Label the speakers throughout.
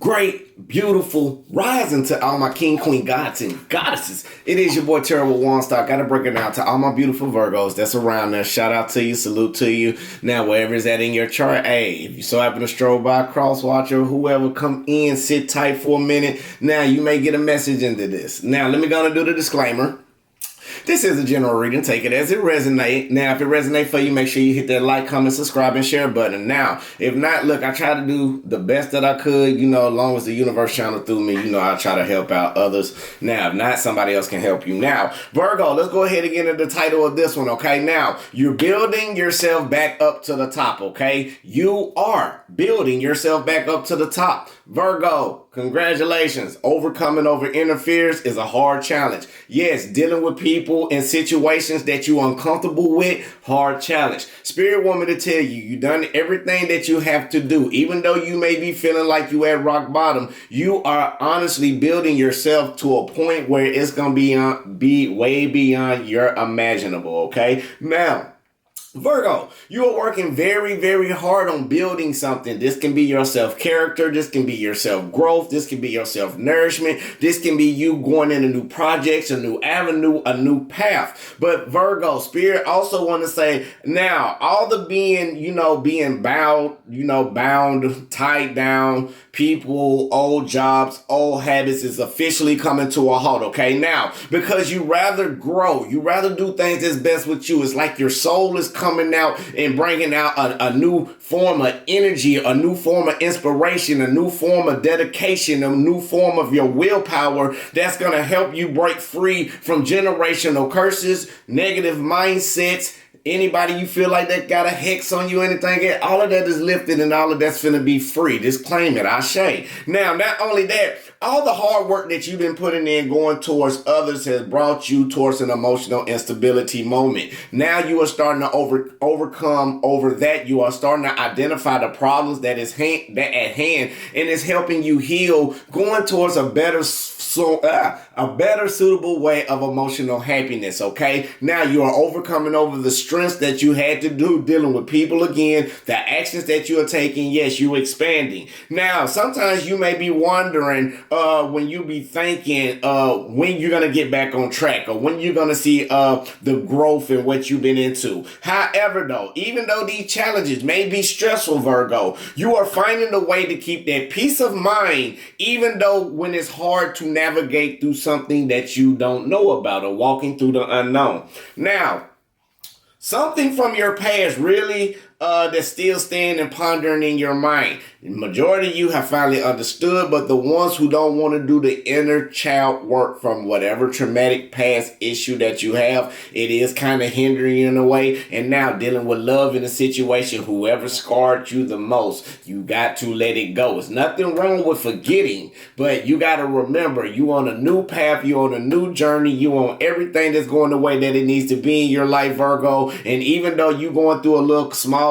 Speaker 1: Great, beautiful rising to all my king, queen, gods, and goddesses. It is your boy Terrible Waunstar. Got to break it down to all my beautiful Virgos that's around there. Shout out to you, salute to you. Now, wherever it's at in your chart, hey, if you so happen to stroll by, cross watch, or whoever, come in, sit tight for a minute. Now, you may get a message into this. Now, let me go and do the disclaimer. This is a general reading. Take it as it resonates. Now, if it resonates for you, make sure you hit that like, comment, subscribe, and share button. Now, if not, look, I try to do the best that I could, as long as the universe channel through me, I try to help out others. Now, if not, somebody else can help you. Now, Virgo, let's go ahead and get into the title of this one, okay? Now, you're building yourself back up to the top, okay? You are building yourself back up to the top. Virgo, congratulations. Overcoming over inner fears is a hard challenge. Yes, dealing with people in situations that you're uncomfortable with, hard challenge. Spirit want me to tell you, you've done everything that you have to do. Even though you may be feeling like you at rock bottom, you are honestly building yourself to a point where it's going to be way beyond your imaginable, okay? Now, Virgo, you are working very, very hard on building something. This can be your self-character. This can be your self-growth. This can be your self-nourishment. This can be you going into new projects, a new avenue, a new path. But Virgo, Spirit also want to say, now, all the being bound, tied down, people, old jobs, old habits is officially coming to a halt, okay? Now, because you rather grow, you rather do things that's best with you. It's like your soul is coming out and bringing out a new form of energy, a new form of inspiration, a new form of dedication, a new form of your willpower that's going to help you break free from generational curses, negative mindsets. Anybody you feel like that got a hex on you, anything, all of that is lifted and all of that's finna be free. Just claim it, Ashe. Now, not only that, all the hard work that you've been putting in going towards others has brought you towards an emotional instability moment. Now you are starting to overcome over that. You are starting to identify the problems that at hand, and it's helping you heal, going towards a better suitable way of emotional happiness, okay? Now you are overcoming over the strengths that you had to do dealing with people again, the actions that you are taking. Yes, you're expanding. Now, sometimes you may be wondering when you be thinking when you're going to get back on track or when you're going to see the growth in what you've been into. However, though, even though these challenges may be stressful, Virgo, you are finding a way to keep that peace of mind, even though when it's hard to navigate through something that you don't know about or walking through the unknown. Now, something from your past really that's still staying and pondering in your mind. The majority of you have finally understood, but the ones who don't want to do the inner child work from whatever traumatic past issue that you have, it is kind of hindering you in a way. And now dealing with love in a situation, whoever scarred you the most, you got to let it go. It's nothing wrong with forgetting, but you got to remember you on a new path, you on a new journey, you on everything that's going the way that it needs to be in your life, Virgo. And even though you're going through a little small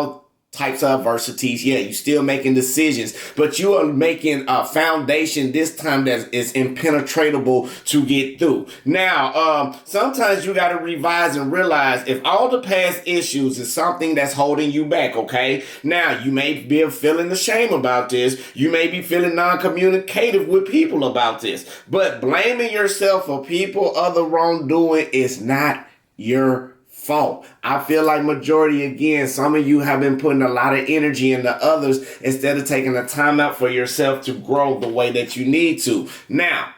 Speaker 1: types of adversities, you still making decisions, but you are making a foundation this time that is impenetrable to get through. Now, sometimes you got to revise and realize if all the past issues is something that's holding you back, okay? Now, you may be feeling ashamed about this. You may be feeling non-communicative with people about this, but blaming yourself for people other wrongdoing is not your fault. I feel like majority, again, some of you have been putting a lot of energy into others instead of taking the time out for yourself to grow the way that you need to. Now,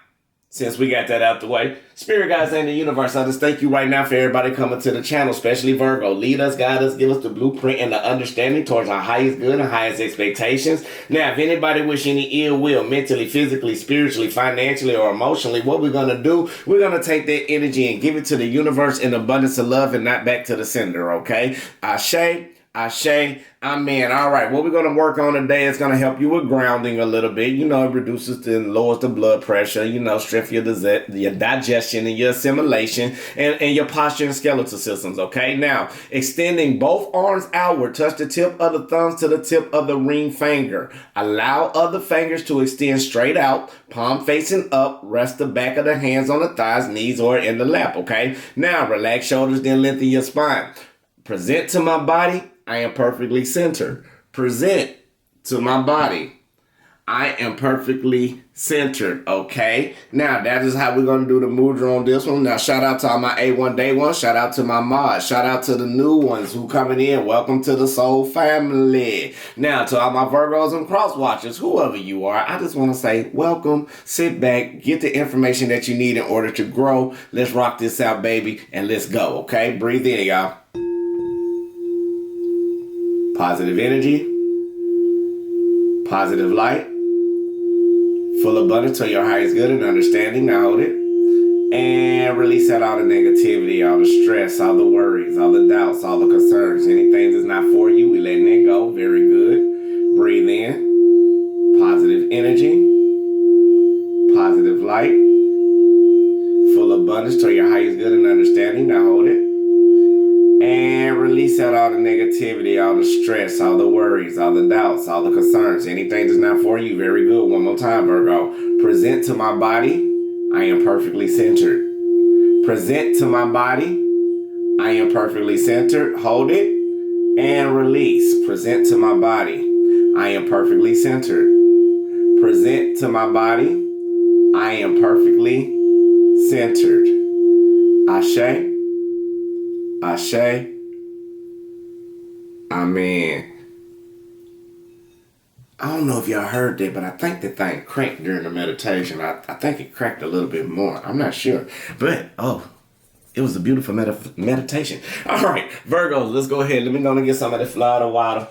Speaker 1: since we got that out the way, Spirit guides and the universe, I just thank you right now for everybody coming to the channel, especially Virgo. Lead us, guide us, give us the blueprint and the understanding towards our highest good and highest expectations. Now, if anybody wish any ill will, mentally, physically, spiritually, financially, or emotionally, what we're going to do, we're going to take that energy and give it to the universe in abundance of love and not back to the sender, okay? Ashe. Amen. All right. What we're going to work on today is going to help you with grounding a little bit. It reduces and lowers the blood pressure, strengthens your digestion and your assimilation and your posture and skeletal systems. Okay. Now, extending both arms outward, touch the tip of the thumbs to the tip of the ring finger. Allow other fingers to extend straight out, palm facing up, rest the back of the hands on the thighs, knees, or in the lap. Okay. Now, relax shoulders, then lengthen your spine. Present to my body, I am perfectly centered. Present to my body, I am perfectly centered, okay? Now, that is how we're going to do the mudra on this one. Now, shout out to all my A1 Day ones. Shout out to my mods. Shout out to the new ones who coming in. Welcome to the soul family. Now, to all my Virgos and cross watchers, whoever you are, I just want to say welcome. Sit back. Get the information that you need in order to grow. Let's rock this out, baby, and let's go, okay? Breathe in, y'all. Positive energy. Positive light. Full abundance to your highest good and understanding. Now hold it. And release out all the negativity, all the stress, all the worries, all the doubts, all the concerns. Anything that's not for you, we letting it go. Very good. Breathe in. Positive energy. Positive light. Full abundance to your highest good and understanding. Now hold it. And release out all the negativity, all the stress, all the worries, all the doubts, all the concerns. Anything that's not for you. Very good. One more time, Virgo. Present to my body, I am perfectly centered. Present to my body, I am perfectly centered. Hold it and release. Present to my body, I am perfectly centered. Present to my body, I am perfectly centered. Ashe. Ashe. Amen. I don't know if y'all heard that, but I think the thing cracked during the meditation. I think it cracked a little bit more. I'm not sure. But, it was a beautiful meditation. All right, Virgos, let's go ahead. Let me go and get some of the Florida water.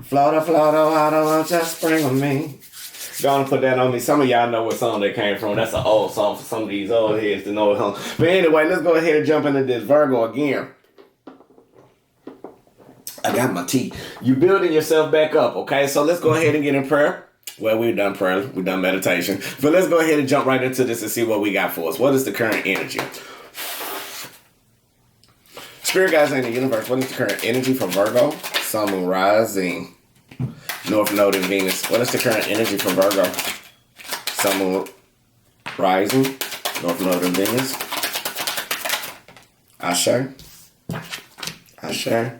Speaker 1: Florida water, won't you spring on me? Go on and put that on me. Some of y'all know what song that came from. That's an old song for some of these old heads to know it, huh? But anyway, let's go ahead and jump into this Virgo again. I got my tea. You building yourself back up, okay? So let's go ahead and get in prayer. Well, we've done prayer. We've done meditation. But let's go ahead and jump right into this and see what we got for us. What is the current energy? Spirit guides in the universe, what is the current energy for Virgo? Sun, Moon, rising. North Node in Venus. What is the current energy for Virgo? Sun, Moon, rising. North Node in Venus. Ashe. Ashe.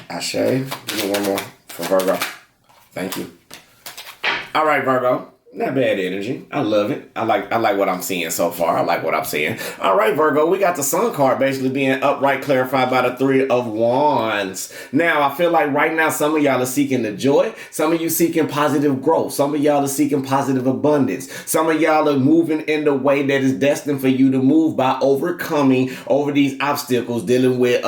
Speaker 1: Ashe. Give me one more for Virgo. Thank you. All right, Virgo. Not bad energy. I love it. I like what I'm seeing so far. I like what I'm seeing. All right, Virgo, we got the Sun card basically being upright, clarified by the Three of Wands. Now, I feel like right now some of y'all are seeking the joy. Some of you seeking positive growth. Some of y'all are seeking positive abundance. Some of y'all are moving in the way that is destined for you to move by overcoming over these obstacles, dealing with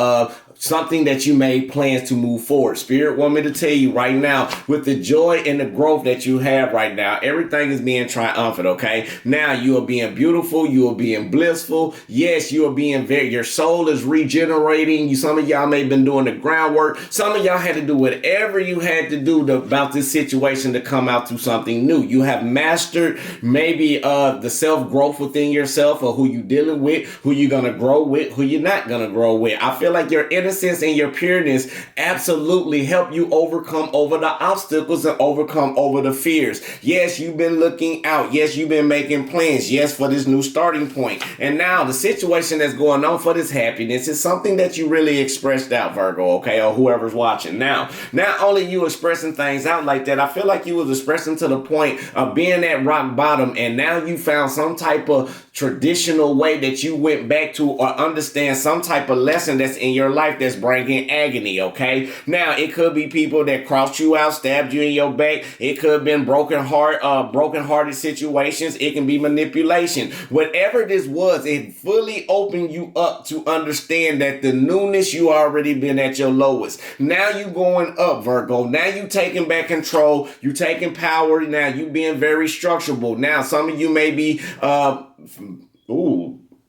Speaker 1: something that you made plans to move forward. Spirit want me to tell you right now, with the joy and the growth that you have right now, everything is being triumphant, okay? Now you are being beautiful. You are being blissful. Yes, you are being your soul is regenerating. Some of y'all may have been doing the groundwork. Some of y'all had to do whatever you had to do about this situation to come out to something new. You have mastered maybe the self-growth within yourself, or who you dealing with, who you're going to grow with, who you're not going to grow with. I feel like your innocence and your pureness absolutely help you overcome over the obstacles and overcome over the fears. Yes, you've been looking out. Yes, you've been making plans. Yes, for this new starting point. And now the situation that's going on for this happiness is something that you really expressed out, Virgo, okay, or whoever's watching. Now, not only you expressing things out like that, I feel like you was expressing to the point of being at rock bottom, and now you found some type of traditional way that you went back to, or understand some type of lesson that's in your life that's bringing agony, okay? Now, it could be people that crossed you out, stabbed you in your back. It could have been broken-hearted situations. It can be manipulation. Whatever this was, it fully opened you up to understand that the newness, you already been at your lowest. Now you going up, Virgo. Now you taking back control. You taking power. Now you being very structurable. Now, some of you may be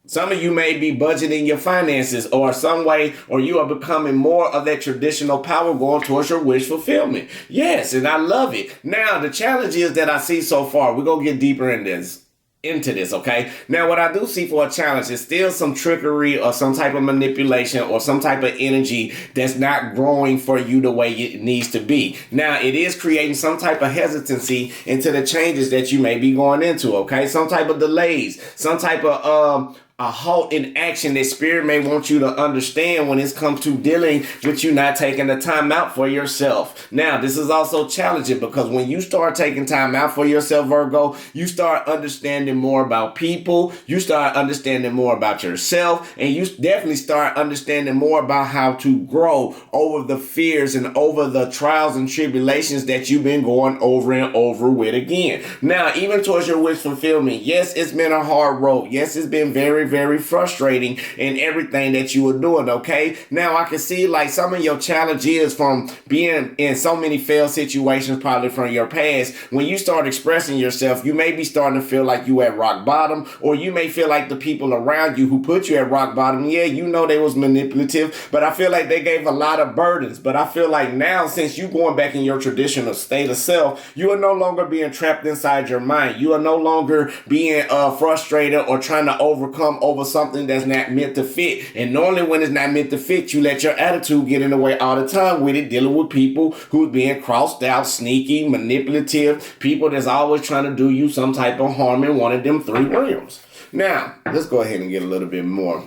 Speaker 1: some of you may be budgeting your finances or some way, or you are becoming more of that traditional power going towards your wish fulfillment. Yes, and I love it. Now, the challenge is that I see so far, we're going to get deeper into this, okay? Now, what I do see for a challenge is still some trickery or some type of manipulation or some type of energy that's not growing for you the way it needs to be. Now, it is creating some type of hesitancy into the changes that you may be going into, okay? Some type of delays, some type of a halt in action that spirit may want you to understand when it comes to dealing with you not taking the time out for yourself. Now, this is also challenging because when you start taking time out for yourself, Virgo, you start understanding more about people, you start understanding more about yourself, and you definitely start understanding more about how to grow over the fears and over the trials and tribulations that you've been going over and over with again. Now, even towards your wish fulfillment, yes, it's been a hard road. Yes, it's been very, very frustrating in everything that you were doing, okay? Now, I can see like some of your challenge is from being in so many failed situations, probably from your past. When you start expressing yourself, you may be starting to feel like you at rock bottom, or you may feel like the people around you who put you at rock bottom, yeah, you know they was manipulative, but I feel like they gave a lot of burdens. But I feel like now, since you going back in your traditional state of self, you are no longer being trapped inside your mind. You are no longer being frustrated or trying to overcome over something that's not meant to fit. And normally when it's not meant to fit, you let your attitude get in the way all the time with it, dealing with people who's being crossed out, sneaky, manipulative, people that's always trying to do you some type of harm in one of them three realms. Now, let's go ahead and get a little bit more.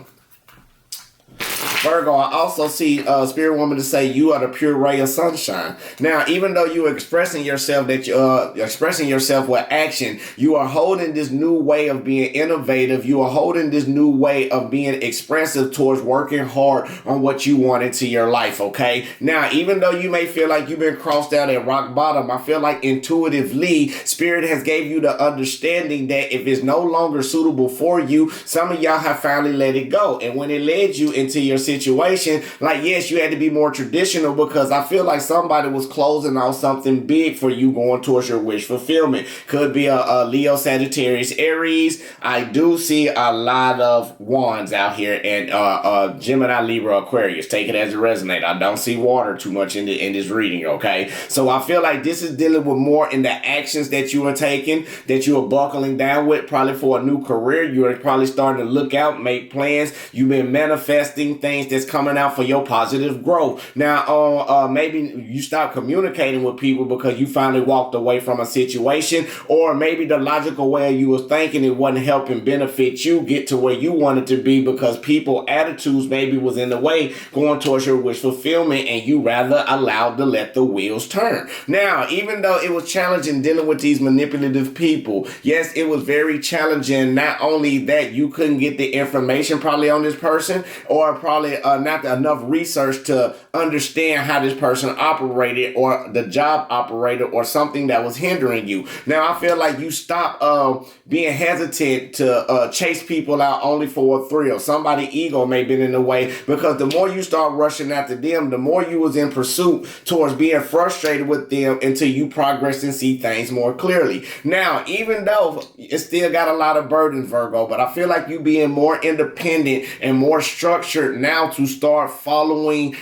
Speaker 1: Virgo, I also see Spirit Woman to say you are the pure ray of sunshine. Now, even though you're expressing yourself expressing yourself with action, you are holding this new way of being innovative. You are holding this new way of being expressive towards working hard on what you want into your life, okay? Now, even though you may feel like you've been crossed out at rock bottom, I feel like intuitively, Spirit has gave you the understanding that if it's no longer suitable for you, some of y'all have finally let it go. And when it led you into your situation, like, yes, you had to be more traditional because I feel like somebody was closing out something big for you going towards your wish fulfillment. Could be a Leo, Sagittarius, Aries. I do see a lot of wands out here, and Gemini, Libra, Aquarius. Take it as it resonates. I don't see water too much in this reading, okay? So I feel like this is dealing with more in the actions that you are taking, that you are buckling down with, probably for a new career. You are probably starting to look out, make plans. You've been manifesting things that's coming out for your positive growth. Now, maybe you stop communicating with people because you finally walked away from a situation, or maybe the logical way you was thinking it wasn't helping benefit you get to where you wanted to be because people attitudes maybe was in the way going towards your wish fulfillment, and you rather allowed to let the wheels turn. Now, even though it was challenging dealing with these manipulative people, yes, it was very challenging. Not only that, you couldn't get the information probably on this person, or probably not enough research to understand how this person operated, or the job operated, or something that was hindering you. Now, I feel like you stop being hesitant to chase people out only for a thrill. Somebody's ego may have been in the way, because the more you start rushing after them, the more you was in pursuit towards being frustrated with them until you progress and see things more clearly. Now, even though it still got a lot of burdens, Virgo, but I feel like you being more independent and more structured now to start following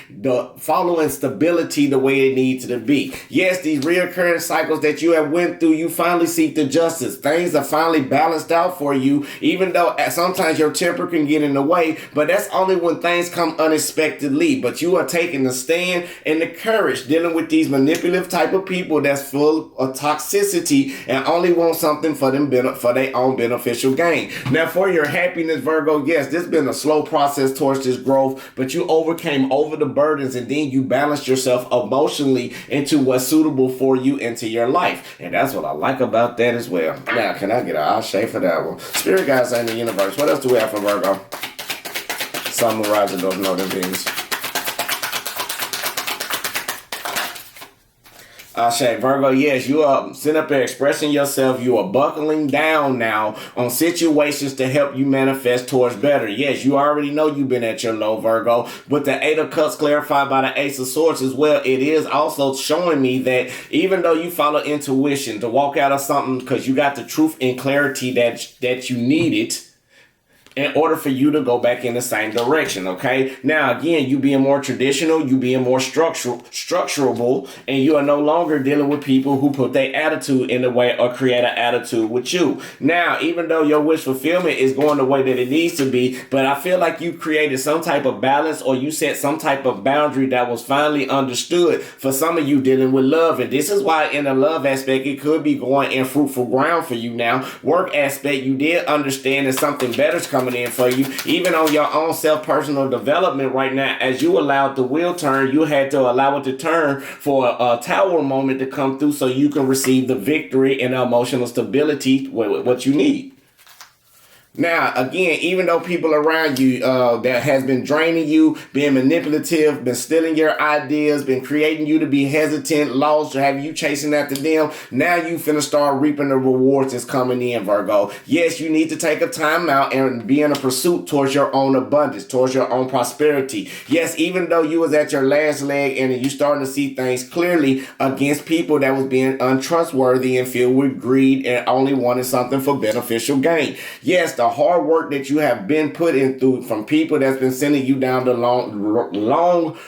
Speaker 1: stability the way it needs to be. Yes, these reoccurring cycles that you have went through, you finally seek the justice. Things are finally balanced out for you, even though sometimes your temper can get in the way, but that's only when things come unexpectedly. But you are taking the stand and the courage dealing with these manipulative type of people that's full of toxicity and only want something for their own beneficial gain. Now, for your happiness, Virgo, yes, this has been a slow process towards this growth, but you overcame over the burdens, and then you balanced yourself emotionally into what's suitable for you into your life. And that's what I like about that as well. Now, can I get an Ashe for that one? Spirit guides in the universe. What else do we have for Virgo? Sun, Moon, Rising, those northern beings. Ashe, Virgo, yes, you are sitting up there expressing yourself. You are buckling down now on situations to help you manifest towards better. Yes, you already know you've been at your low, Virgo. With the Eight of Cups clarified by the Ace of Swords as well, it is also showing me that even though you follow intuition to walk out of something because you got the truth and clarity that you needed, in order for you to go back in the same direction, okay? Now, again, you being more traditional, you being more structurable, and you are no longer dealing with people who put their attitude in the way or create an attitude with you. Now, even though your wish fulfillment is going the way that it needs to be, but I feel like you created some type of balance, or you set some type of boundary that was finally understood for some of you dealing with love. And this is why in the love aspect, it could be going in fruitful ground for you now. Work aspect, you did understand that something better is coming coming in for you. Even on your own self-personal development right now, as you allowed the wheel turn, you had to allow it to turn for a tower moment to come through so you can receive the victory and emotional stability with what you need. Now, again, even though people around you that has been draining you, being manipulative, been stealing your ideas, been creating you to be hesitant, lost, or have you chasing after them, now you finna start reaping the rewards that's coming in, Virgo. Yes, you need to take a time out and be in a pursuit towards your own abundance, towards your own prosperity. Yes, even though you was at your last leg and you starting to see things clearly against people that was being untrustworthy and filled with greed and only wanted something for beneficial gain. Yes, the hard work that you have been put in through from people that's been sending you down the long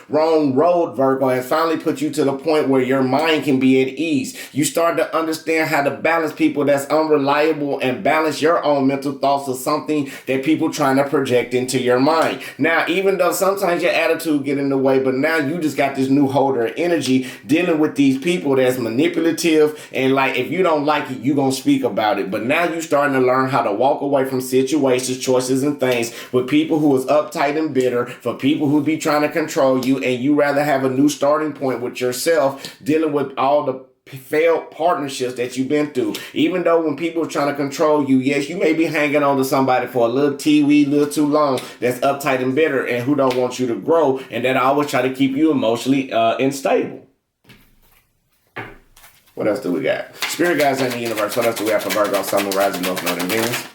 Speaker 1: wrong road, Virgo, has finally put you to the point where your mind can be at ease. You start to understand how to balance people that's unreliable and balance your own mental thoughts of something that people trying to project into your mind. Now, even though sometimes your attitude get in the way, but now you just got this new holder of energy dealing with these people that's manipulative, and like if you don't like it, you gonna speak about it. But now you starting to learn how to walk away from situations, choices, and things with people who is uptight and bitter, for people who be trying to control you, and you rather have a new starting point with yourself, dealing with all the failed partnerships that you've been through. Even though when people are trying to control you, yes, you may be hanging on to somebody for a little little too long that's uptight and bitter and who don't want you to grow, and that always try to keep you emotionally unstable. What else do we got? Spirit guides in the universe. What else do we have for Virgo, Sun, Rising, North Node, and Venus?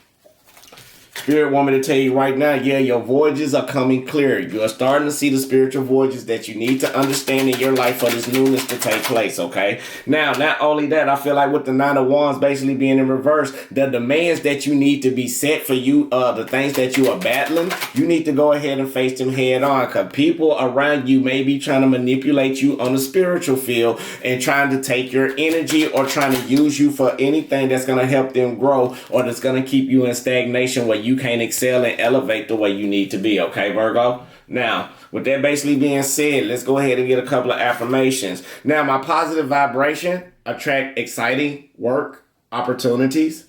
Speaker 1: Spirit want me to tell you right now, yeah, your voyages are coming clear. You are starting to see the spiritual voyages that you need to understand in your life for this newness to take place, okay? Now, not only that, I feel like with the Nine of Wands basically being in reverse, the demands that you need to be set for you, the things that you are battling, you need to go ahead and face them head on, because people around you may be trying to manipulate you on the spiritual field and trying to take your energy or trying to use you for anything that's going to help them grow or that's going to keep you in stagnation where you can't excel and elevate the way you need to be, okay, Virgo? Now, with that basically being said, let's go ahead and get a couple of affirmations. Now, my positive vibration attract exciting work opportunities.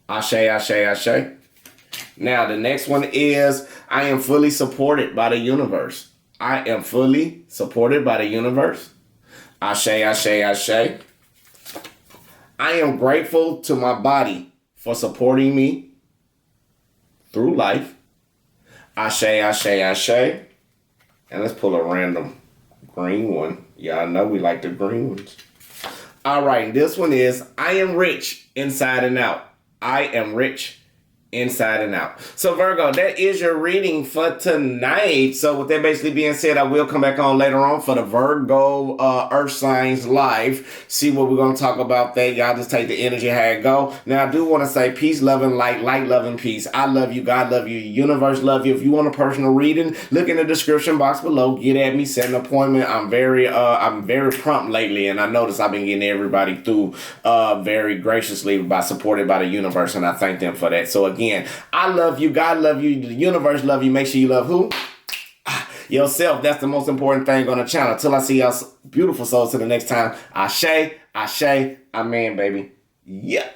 Speaker 1: Ashe, ashe, ashe. Now, the next one is I am fully supported by the universe. I am fully supported by the universe. Ashe, ashe, ashe. I am grateful to my body for supporting me through life. Ashe, ashe, ashe. And let's pull a random green one. Y'all know we like the green ones. All right, this one is I am rich inside and out. I am rich inside and out. So Virgo, that is your reading for tonight. So with that basically being said, I will come back on later on for the Virgo Earth Signs Live. See what we're going to talk about that. Y'all just take the energy how it go. Now I do want to say peace, love, and light, love, and peace. I love you. God love you. Universe love you. If you want a personal reading, look in the description box below. Get at me. Set an appointment. I'm very prompt lately, and I notice I've been getting everybody through very graciously supported by the universe, and I thank them for that. So again, I love you. God love you. The universe love you. Make sure you love who? Yourself. That's the most important thing on the channel. Till I see y'all beautiful souls to the next time. Ashe, ashe, amen, baby. Yeah.